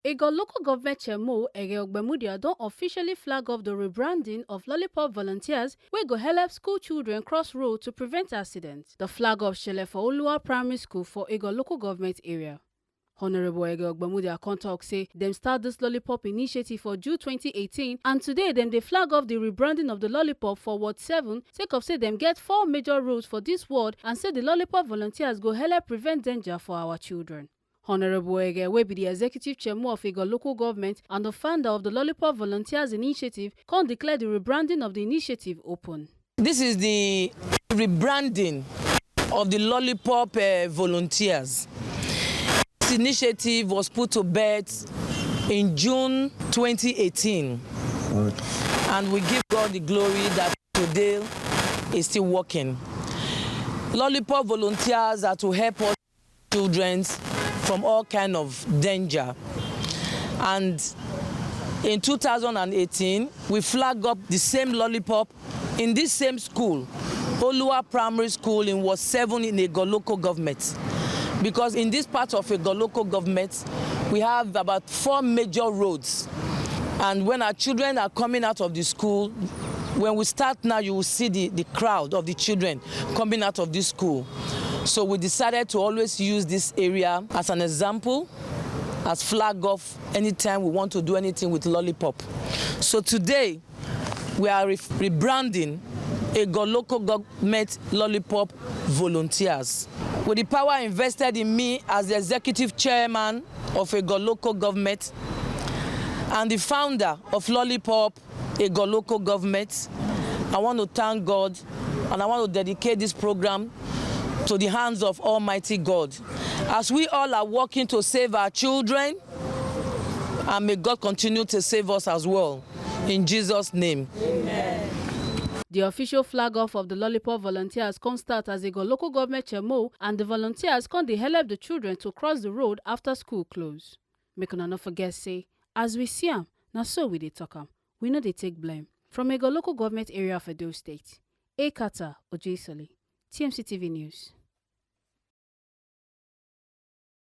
Egor local government chairmo Egor don officially flag off the rebranding of Lollipop Volunteers wey go help school children cross road to prevent accidents. The flag off shele for Oluwa Primary School for Egor local government area. Honorable Egor con tok say dem start this Lollipop initiative for June 2018 and today dem dey flag off the rebranding of the Lollipop for Ward 7 sake of say dem get 4 major roads for this ward and say the Lollipop Volunteers go help prevent danger for our children. Honorable Egor, wey be the executive chairman of Egor local government and the founder of the Lollipop Volunteers initiative, can declare the rebranding of the initiative open. This is the rebranding of the Lollipop Volunteers. This initiative was put to bed in June 2018, and we give God the glory that today is still working. Lollipop Volunteers are to help us children from all kind of danger, and in 2018 we flagged up the same Lollipop in this same school, Oluwa Primary School in Ward 7 in Egor local government, because in this part of Egor local government we have about 4 major roads, and when our children are coming out of the school, when we start now, you will see the crowd of the children coming out of this school. So we decided to always use this area as an example, as flag off anytime we want to do anything with Lollipop. So today we are rebranding Egor local government Lollipop Volunteers. With the power invested in me as the executive chairman of Egor local government and the founder of Lollipop Egor local government, I want to thank God and I want to dedicate this program to the hands of Almighty God, as we all are working to save our children, and may God continue to save us as well. In Jesus' name. Amen. The official flag off of the Lollipop Volunteers can start as Egor local government chairmo, and the volunteers can dey help the children to cross the road after school close. Make una no forget say, as we see am, na so we dey talk am. We no dey take blame. From Egor local government area of Edo State, Ekata Ojesoli, TMC TV News.